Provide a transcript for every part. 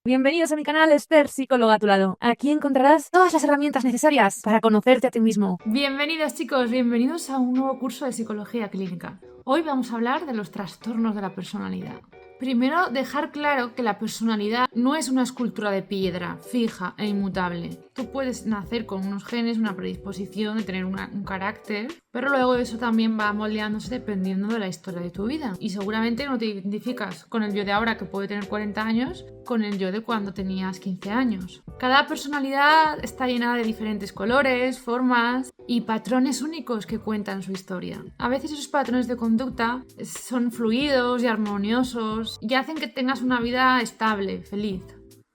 Bienvenidos a mi canal Esther, psicóloga a tu lado. Aquí encontrarás todas las herramientas necesarias para conocerte a ti mismo. Bienvenidos chicos, bienvenidos a un nuevo curso de psicología clínica. Hoy vamos a hablar de los trastornos de la personalidad. Primero, dejar claro que la personalidad no es una escultura de piedra, fija e inmutable. Tú puedes nacer con unos genes, una predisposición de tener un carácter, pero luego eso también va moldeándose dependiendo de la historia de tu vida. Y seguramente no te identificas con el yo de ahora, que puede tener 40 años, con el yo de cuando tenías 15 años. Cada personalidad está llena de diferentes colores, formas y patrones únicos que cuentan su historia. A veces esos patrones de conducta son fluidos y armoniosos y hacen que tengas una vida estable, feliz.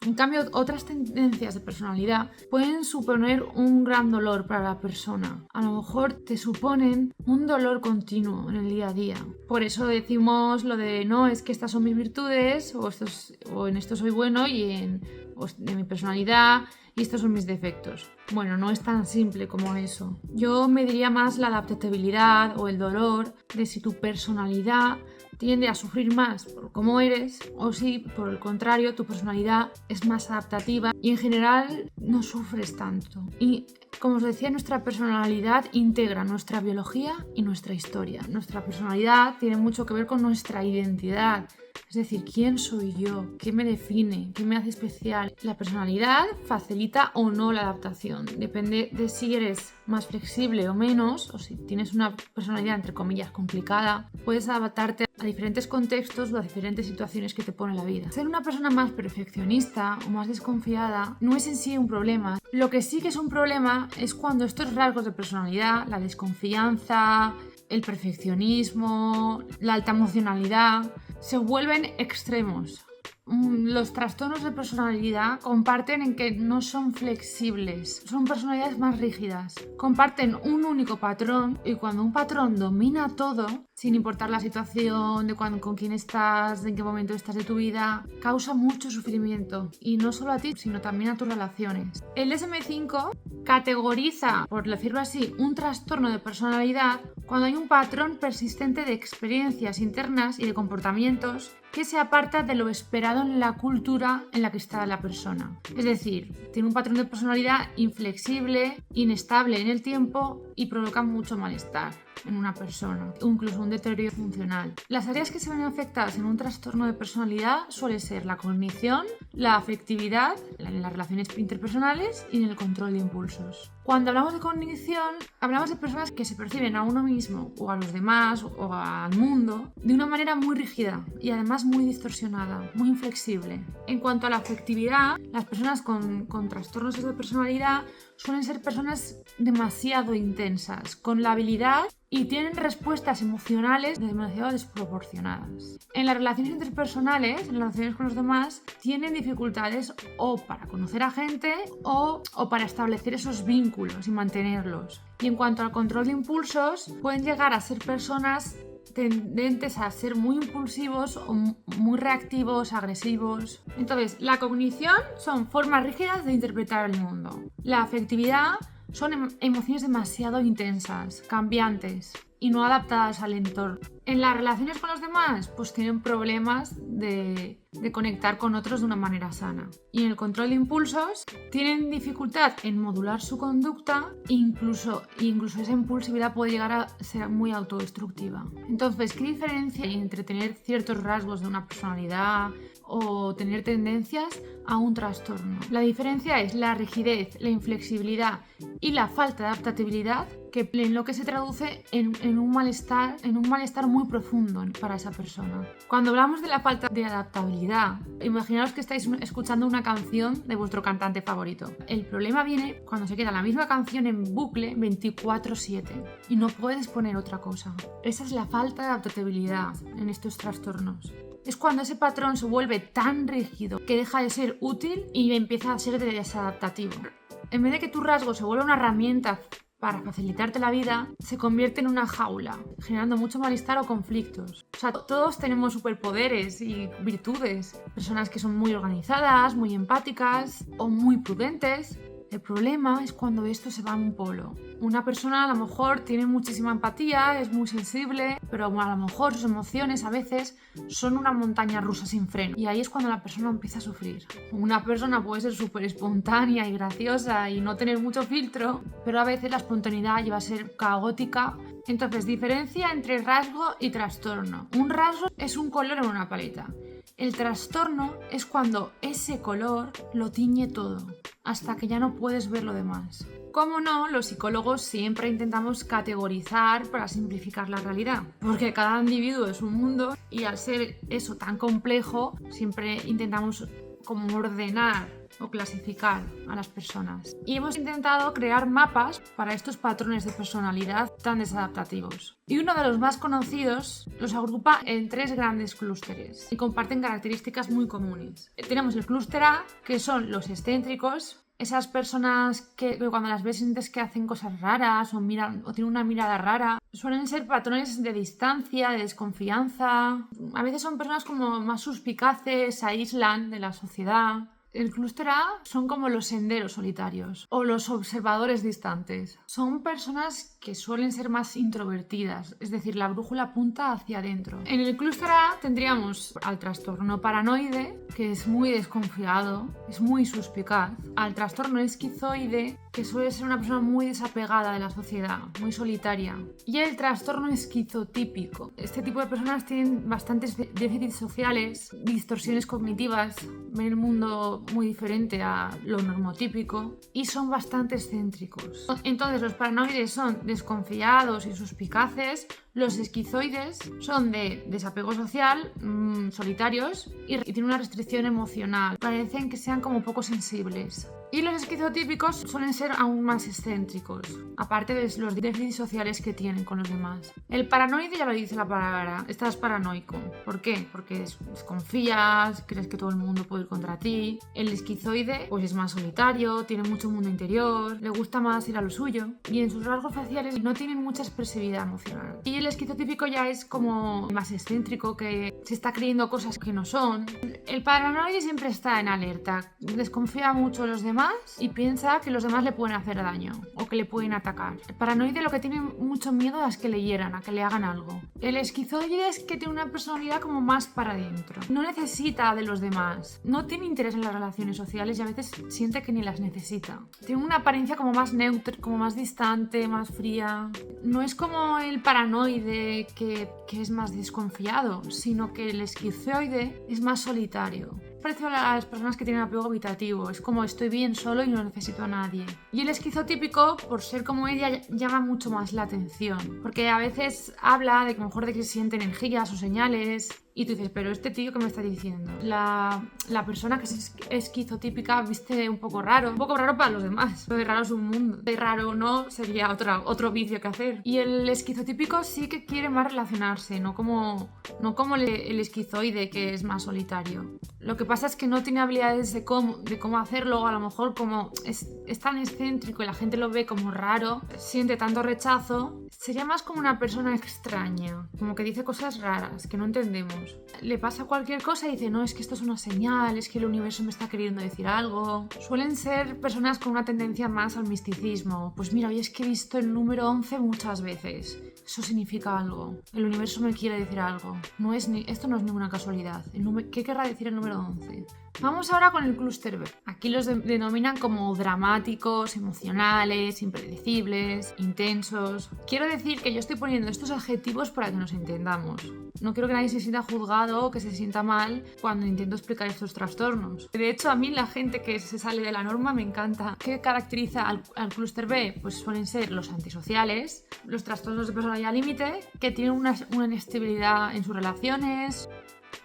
En cambio, otras tendencias de personalidad pueden suponer un gran dolor para la persona. A lo mejor te suponen un dolor continuo en el día a día. Por eso decimos lo de no, es que estas son mis virtudes o en esto soy bueno y en mi personalidad y estos son mis defectos. Bueno, no es tan simple como eso. Yo me diría más la adaptabilidad o el dolor de si tu personalidad tiende a sufrir más por cómo eres o si por el contrario tu personalidad es más adaptativa y en general no sufres tanto. Y como os decía, nuestra personalidad integra nuestra biología y nuestra historia. Nuestra personalidad tiene mucho que ver con nuestra identidad. Es decir, ¿quién soy yo? ¿Qué me define? ¿Qué me hace especial? La personalidad facilita o no la adaptación. Depende de si eres más flexible o menos, o si tienes una personalidad entre comillas complicada, puedes adaptarte a diferentes contextos o a diferentes situaciones que te pone la vida. Ser una persona más perfeccionista o más desconfiada no es en sí un problema. Lo que sí que es un problema es cuando estos rasgos de personalidad, la desconfianza, el perfeccionismo, la alta emocionalidad, se vuelven extremos. Los trastornos de personalidad comparten en que no son flexibles, son personalidades más rígidas, comparten un único patrón y cuando un patrón domina todo, sin importar la situación, con quién estás, en qué momento estás de tu vida, causa mucho sufrimiento y no solo a ti, sino también a tus relaciones. El DSM-5 categoriza, por decirlo así, un trastorno de personalidad cuando hay un patrón persistente de experiencias internas y de comportamientos que se aparta de lo esperado en la cultura en la que está la persona. Es decir, tiene un patrón de personalidad inflexible, inestable en el tiempo y provoca mucho malestar en una persona, incluso un deterioro funcional. Las áreas que se ven afectadas en un trastorno de personalidad suele ser la cognición, la afectividad, en las relaciones interpersonales y en el control de impulsos. Cuando hablamos de cognición, hablamos de personas que se perciben a uno mismo o a los demás o al mundo de una manera muy rígida y además muy distorsionada, muy inflexible. En cuanto a la afectividad, las personas con trastornos de personalidad suelen ser personas demasiado intensas, con la habilidad y tienen respuestas emocionales demasiado desproporcionadas. En las relaciones interpersonales, en las relaciones con los demás, tienen dificultades o para conocer a gente o para establecer esos vínculos y mantenerlos. Y en cuanto al control de impulsos, pueden llegar a ser personas tendentes a ser muy impulsivos o muy reactivos, agresivos. Entonces, la cognición son formas rígidas de interpretar el mundo. La afectividad son emociones demasiado intensas, cambiantes y no adaptadas al entorno. En las relaciones con los demás, pues tienen problemas de conectar con otros de una manera sana. Y en el control de impulsos, tienen dificultad en modular su conducta e incluso esa impulsividad puede llegar a ser muy autodestructiva. Entonces, ¿qué diferencia hay entre tener ciertos rasgos de una personalidad o tener tendencias a un trastorno? La diferencia es la rigidez, la inflexibilidad y la falta de adaptabilidad, que en lo que se traduce en un malestar muy profundo para esa persona. Cuando hablamos de la falta de adaptabilidad, imaginaos que estáis escuchando una canción de vuestro cantante favorito. El problema viene cuando se queda la misma canción en bucle 24/7 y no puedes poner otra cosa. Esa es la falta de adaptabilidad en estos trastornos. Es cuando ese patrón se vuelve tan rígido que deja de ser útil y empieza a ser desadaptativo. En vez de que tu rasgo se vuelva una herramienta para facilitarte la vida, se convierte en una jaula, generando mucho malestar o conflictos. O sea, todos tenemos superpoderes y virtudes. Personas que son muy organizadas, muy empáticas o muy prudentes, El problema es cuando esto se va a un polo. Una persona a lo mejor tiene muchísima empatía, es muy sensible, pero a lo mejor sus emociones a veces son una montaña rusa sin freno. Y ahí es cuando la persona empieza a sufrir. Una persona puede ser súper espontánea y graciosa y no tener mucho filtro, pero a veces la espontaneidad lleva a ser caótica. Entonces, diferencia entre rasgo y trastorno. Un rasgo es un color en una paleta. El trastorno es cuando ese color lo tiñe todo, hasta que ya no puedes ver lo demás. Como no, los psicólogos siempre intentamos categorizar para simplificar la realidad, porque cada individuo es un mundo y al ser eso tan complejo, siempre intentamos como ordenar o clasificar a las personas. Y hemos intentado crear mapas para estos patrones de personalidad tan desadaptativos. Y uno de los más conocidos los agrupa en 3 grandes clústeres y comparten características muy comunes. Tenemos el clúster A, que son los excéntricos, esas personas que cuando las ves sientes que hacen cosas raras o tienen una mirada rara. Suelen ser patrones de distancia, de desconfianza. A veces son personas como más suspicaces, se aíslan de la sociedad. El clúster A son como los senderos solitarios o los observadores distantes. Son personas que suelen ser más introvertidas, es decir, la brújula apunta hacia adentro. En el clúster A tendríamos al trastorno paranoide, que es muy desconfiado, es muy suspicaz, al trastorno esquizoide, que suele ser una persona muy desapegada de la sociedad, muy solitaria, y el trastorno esquizotípico. Este tipo de personas tienen bastantes déficits sociales, distorsiones cognitivas, ven el mundo muy diferente a lo normotípico y son bastante excéntricos. Entonces los paranoides son desconfiados y suspicaces, los esquizoides son de desapego social, solitarios y tienen una restricción emocional, parecen que sean como poco sensibles. Y los esquizotípicos suelen ser aún más excéntricos, aparte de los déficits sociales que tienen con los demás. El paranoide ya lo dice la palabra, estás paranoico. ¿Por qué? Porque desconfías, crees que todo el mundo puede ir contra ti. El esquizoide pues es más solitario, tiene mucho mundo interior, le gusta más ir a lo suyo y en sus rasgos faciales no tienen mucha expresividad emocional. Y el esquizotípico ya es como más excéntrico, que se está creyendo cosas que no son. El paranoide siempre está en alerta, desconfía mucho de los demás y piensa que los demás le pueden hacer daño o que le pueden atacar. El paranoide lo que tiene mucho miedo es que le hieran, a que le hagan algo. El esquizoide es que tiene una personalidad como más para adentro. No necesita de los demás, no tiene interés en las relaciones sociales y a veces siente que ni las necesita. Tiene una apariencia como más neutra, como más distante, más fría. No es como el paranoide que es más desconfiado, sino que el esquizoide es más solitario. Parece a las personas que tienen apego habitativo, es como estoy bien solo y no necesito a nadie. Y el esquizotípico, por ser como ella, llama mucho más la atención, porque a veces habla de que a lo mejor de que siente energías o señales y tú dices, pero este tío ¿qué me está diciendo? La persona que es esquizotípica viste un poco raro para los demás, pero de raro es un mundo, de raro no sería otro vicio que hacer. Y el esquizotípico sí que quiere más relacionarse, no como el esquizoide, que es más solitario. Lo que pasa es que no tiene habilidades de cómo hacerlo, o a lo mejor como es tan excéntrico y la gente lo ve como raro, siente tanto rechazo, sería más como una persona extraña, como que dice cosas raras que no entendemos. Le pasa cualquier cosa y dice, no, es que esto es una señal, es que el universo me está queriendo decir algo. Suelen ser personas con una tendencia más al misticismo. Pues mira, hoy es que he visto el número 11 muchas veces. Eso significa algo. El universo me quiere decir algo. Esto no es ninguna casualidad. ¿Qué querrá decir el número 11? Vamos ahora con el clúster B. Aquí los denominan como dramáticos, emocionales, impredecibles, intensos. Quiero decir que yo estoy poniendo estos adjetivos para que nos entendamos. No quiero que nadie se sienta juzgado o que se sienta mal cuando intento explicar estos trastornos. De hecho, a mí la gente que se sale de la norma me encanta. ¿Qué caracteriza al clúster B? Pues suelen ser los antisociales, los trastornos de personalidad límite, que tienen una inestabilidad en sus relaciones,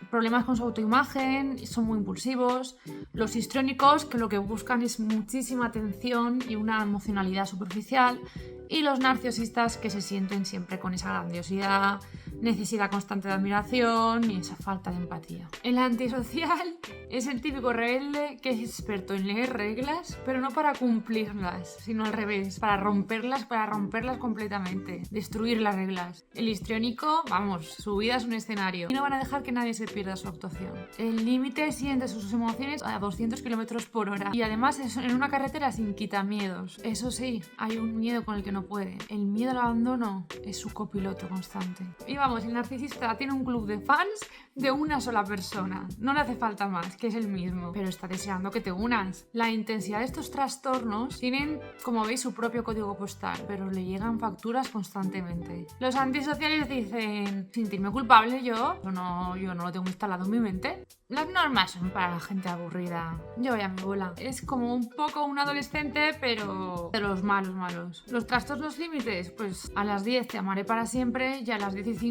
problemas con su autoimagen, son muy impulsivos. Los histriónicos, que lo que buscan es muchísima atención y una emocionalidad superficial. Y los narcisistas, que se sienten siempre con esa grandiosidad, necesidad constante de admiración y esa falta de empatía. El antisocial es el típico rebelde que es experto en leer reglas, pero no para cumplirlas, sino al revés, para romperlas completamente, destruir las reglas. El histriónico, vamos, su vida es un escenario y no van a dejar que nadie se pierda su actuación. El límite siente sus emociones a 200 km por hora y además es en una carretera sin quitamiedos. Eso sí, hay un miedo con el que no puede. El miedo al abandono es su copiloto constante. Y vamos, el narcisista tiene un club de fans de una sola persona. No le hace falta más, que es el mismo, pero está deseando que te unas. La intensidad de estos trastornos tienen, como veis, su propio código postal, pero le llegan facturas constantemente. Los antisociales dicen, sentirme culpable yo no lo tengo instalado en mi mente. Las normas son para la gente aburrida. Yo voy a mi bola. Es como un poco un adolescente, pero de los malos. Los trastornos límites, pues a las 10 te amaré para siempre y a las 15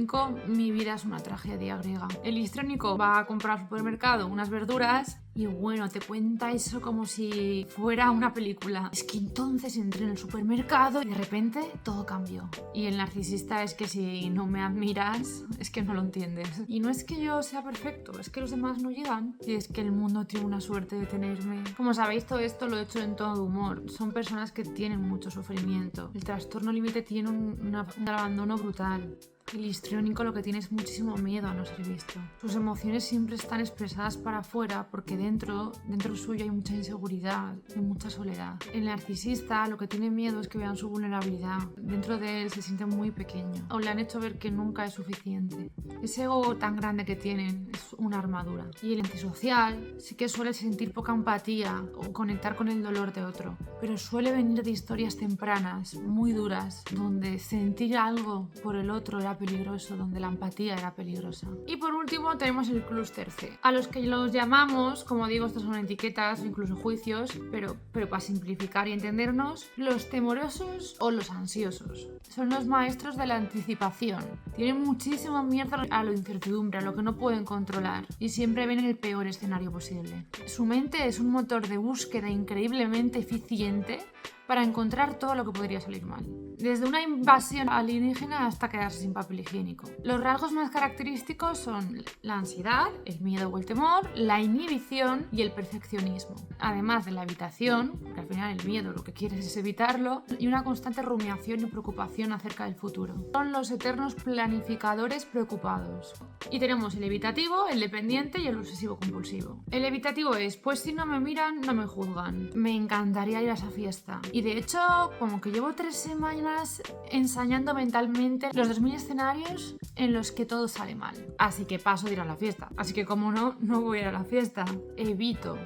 mi vida es una tragedia griega. El histriónico va a comprar al supermercado unas verduras y bueno, te cuenta eso como si fuera una película. Es que entonces entré en el supermercado y de repente todo cambió. Y el narcisista es que si no me admiras, es que no lo entiendes. Y no es que yo sea perfecto, es que los demás no llegan. Y es que el mundo tiene una suerte de tenerme. Como sabéis, todo esto lo he hecho en tono de humor. Son personas que tienen mucho sufrimiento. El trastorno límite tiene un abandono brutal. El histriónico lo que tiene es muchísimo miedo a no ser visto. Sus emociones siempre están expresadas para afuera porque dentro suyo hay mucha inseguridad y mucha soledad. El narcisista lo que tiene miedo es que vean su vulnerabilidad. Dentro de él se siente muy pequeño o le han hecho ver que nunca es suficiente. Ese ego tan grande que tienen es una armadura. Y el antisocial sí que suele sentir poca empatía o conectar con el dolor de otro, pero suele venir de historias tempranas, muy duras, donde sentir algo por el otro era peligroso, donde la empatía era peligrosa. Y por último tenemos el clúster C, a los que los llamamos, como digo, estas son etiquetas, incluso juicios, pero para simplificar y entendernos, los temorosos o los ansiosos. Son los maestros de la anticipación. Tienen muchísimo miedo a la incertidumbre, a lo que no pueden controlar, y siempre ven el peor escenario posible. Su mente es un motor de búsqueda increíblemente eficiente para encontrar todo lo que podría salir mal. Desde una invasión alienígena hasta quedarse sin papel higiénico. Los rasgos más característicos son la ansiedad, el miedo o el temor, la inhibición y el perfeccionismo. Además de la evitación, porque al final el miedo lo que quieres es evitarlo, y una constante rumiación y preocupación acerca del futuro. Son los eternos planificadores preocupados. Y tenemos el evitativo, el dependiente y el obsesivo compulsivo. El evitativo es, pues si no me miran, no me juzgan. Me encantaría ir a esa fiesta. Y de hecho, como que llevo 3 semanas ensayando mentalmente los 2000 escenarios en los que todo sale mal. Así que paso de ir a la fiesta. Así que como no voy a ir a la fiesta. Evito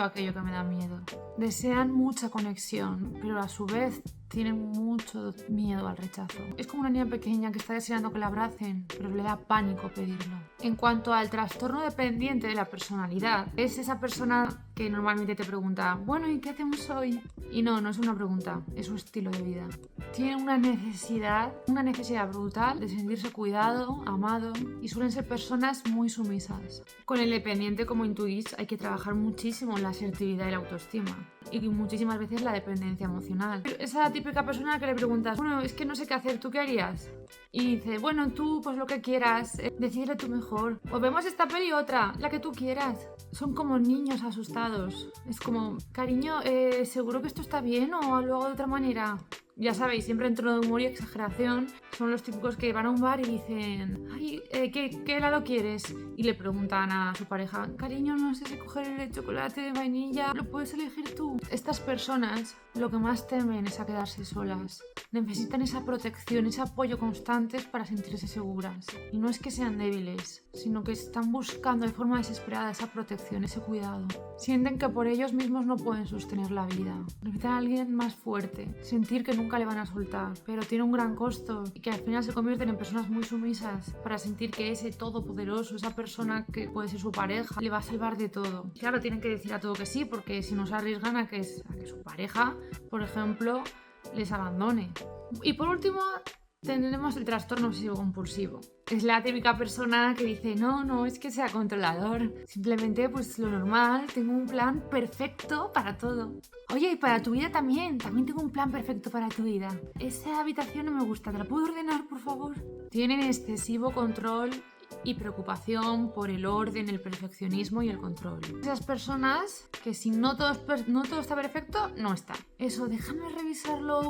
aquello que me da miedo. Desean mucha conexión, pero a su vez tienen mucho miedo al rechazo. Es como una niña pequeña que está deseando que la abracen, pero le da pánico pedirlo. En cuanto al trastorno dependiente de la personalidad, es esa persona que normalmente te pregunta, bueno, ¿y qué hacemos hoy? Y no es una pregunta, es un estilo de vida. Tiene una necesidad brutal de sentirse cuidado, amado, y suelen ser personas muy sumisas. Con el dependiente, como intuís, hay que trabajar muchísimo en la asertividad y la autoestima. Y muchísimas veces la dependencia emocional. Esa típica persona que le preguntas, bueno, es que no sé qué hacer, ¿tú qué harías? Y dice, bueno, tú pues lo que quieras, decídelo tú mejor. O vemos esta peli otra, la que tú quieras. Son como niños asustados. Es como, cariño, ¿seguro que esto está bien o lo hago de otra manera? Ya sabéis, siempre en tono de humor y exageración, son los típicos que van a un bar y dicen, ay, ¿qué helado quieres? Y le preguntan a su pareja, cariño, no sé si coger el de chocolate, de vainilla, ¿lo puedes elegir tú? Estas personas lo que más temen es a quedarse solas. Necesitan esa protección, ese apoyo constantes para sentirse seguras. Y no es que sean débiles, sino que están buscando de forma desesperada esa protección, ese cuidado. Sienten que por ellos mismos no pueden sostener la vida. Necesitan a alguien más fuerte, sentir que nunca le van a soltar, pero tiene un gran costo y que al final se convierten en personas muy sumisas para sentir que ese todopoderoso, esa persona que puede ser su pareja, le va a salvar de todo. Claro, tienen que decir a todo que sí, porque si no se arriesgan a que su pareja, por ejemplo, les abandone. Y por último, Tenemos el trastorno obsesivo compulsivo. Es la típica persona que dice, no es que sea controlador. Simplemente, pues lo normal, tengo un plan perfecto para todo. Oye, y para tu vida también tengo un plan perfecto para tu vida. Esa habitación no me gusta, ¿te la puedo ordenar, por favor? Tienen excesivo control y preocupación por el orden, el perfeccionismo y el control. Esas personas que si no todo está perfecto, no está. Eso, déjame revisarlo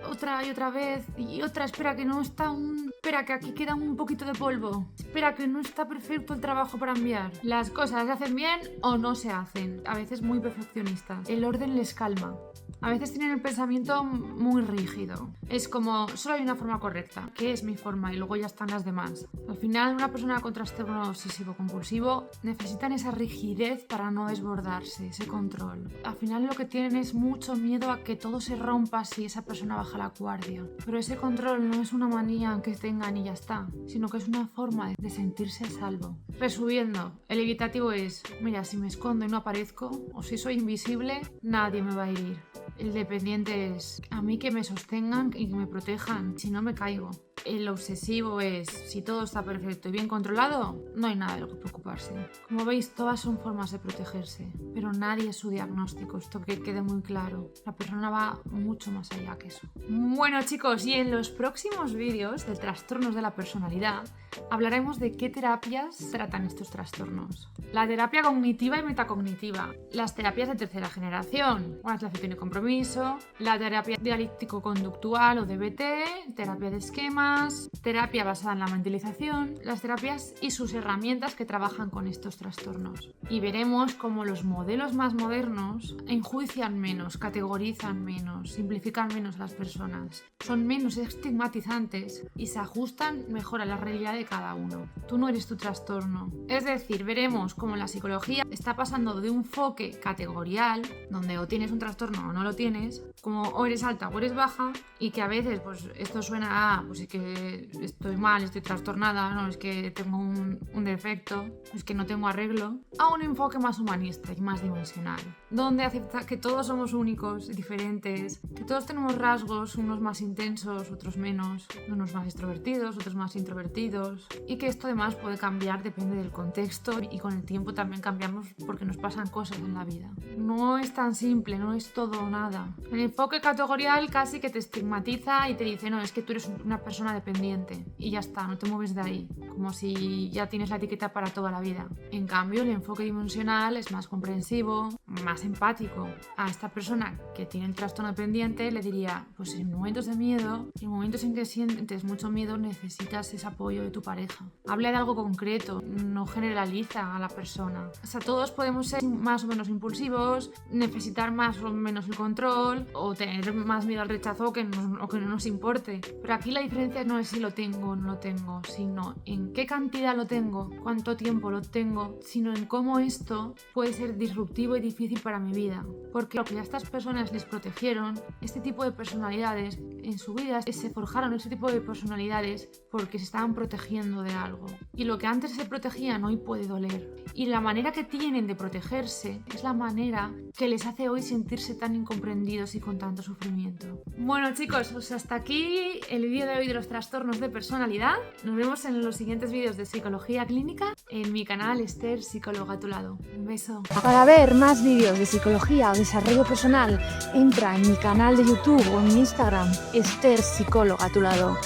otra y otra vez y otra, espera que no está espera que aquí queda un poquito de polvo, espera que no está perfecto el trabajo para enviar. Las cosas se hacen bien o no se hacen, a veces muy perfeccionistas. El orden les calma. A veces tienen el pensamiento muy rígido. Es como, solo hay una forma correcta, que es mi forma, y luego ya están las demás. Al final, una persona con trastorno obsesivo-compulsivo necesitan esa rigidez para no desbordarse, ese control. Al final lo que tienen es mucho miedo a que todo se rompa si esa persona baja la guardia. Pero ese control no es una manía que tengan y ya está, sino que es una forma de sentirse a salvo. Resumiendo, el evitativo es, mira, si me escondo y no aparezco, o si soy invisible, nadie me va a herir. El dependiente es a mí que me sostengan y que me protejan, si no me caigo. El obsesivo es, si todo está perfecto y bien controlado, no hay nada de lo que preocuparse. Como veis, todas son formas de protegerse, pero nadie es su diagnóstico, esto que quede muy claro. La persona va mucho más allá que eso. Bueno, chicos, y en los próximos vídeos de trastornos de la personalidad, hablaremos de qué terapias tratan estos trastornos. La terapia cognitiva y metacognitiva, las terapias de tercera generación, organización y compromiso, la terapia dialéctico-conductual o DBT, terapia de esquemas, terapia basada en la mentalización, las terapias y sus herramientas que trabajan con estos trastornos. Y veremos cómo los modelos más modernos enjuician menos, categorizan menos, simplifican menos a las personas, son menos estigmatizantes y se ajustan mejor a la realidad de cada uno. Tú no eres tu trastorno. Es decir, veremos cómo la psicología está pasando de un enfoque categorial, donde o tienes un trastorno o no lo tienes, como o eres alta o eres baja, y que a veces pues esto suena a pues es que estoy mal, estoy trastornada, no, es que tengo un defecto, es que no tengo arreglo, a un enfoque más humanista y más dimensional, donde acepta que todos somos únicos, diferentes, que todos tenemos rasgos, unos más intensos, otros menos, unos más extrovertidos, otros más introvertidos, y que esto además puede cambiar, depende del contexto, y con el tiempo también cambiamos porque nos pasan cosas en la vida. No es tan simple, no es todo o nada. El enfoque categorial casi que te estigmatiza y te dice, no, es que tú eres una persona dependiente y ya está, no te mueves de ahí, como si ya tienes la etiqueta para toda la vida. En cambio, el enfoque dimensional es más comprensivo, más empático. A esta persona que tiene el trastorno dependiente le diría, pues en momentos de miedo, en momentos en que sientes mucho miedo, necesitas ese apoyo de tu pareja. Habla de algo concreto, no generaliza a la persona. O sea, todos podemos ser más o menos impulsivos, necesitar más o menos el control o tener más miedo al rechazo o que no nos importe. Pero aquí la diferencia no es si lo tengo o no lo tengo, sino en qué cantidad lo tengo, cuánto tiempo lo tengo, sino en cómo esto puede ser disruptivo y difícil para mi vida. Porque lo que a estas personas les protegieron, este tipo de personalidades en su vida se forjaron ese tipo de personalidades porque se estaban protegiendo de algo. Y lo que antes se protegían hoy puede doler. Y la manera que tienen de protegerse es la manera que les hace hoy sentirse tan incomprendidos y con tanto sufrimiento. Bueno, chicos, pues hasta aquí el vídeo de hoy de los trastornos de personalidad. Nos vemos en los siguientes vídeos de psicología clínica en mi canal Esther, psicóloga a tu lado. Un beso. Para ver más vídeos de psicología o desarrollo personal, entra en mi canal de YouTube o en mi Instagram, Esther, psicóloga a tu lado.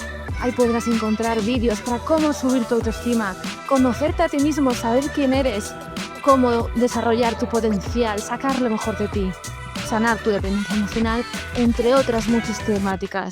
Ahí podrás encontrar vídeos para cómo subir tu autoestima, conocerte a ti mismo, saber quién eres, cómo desarrollar tu potencial, sacar lo mejor de ti, sanar tu dependencia emocional, entre otras muchas temáticas.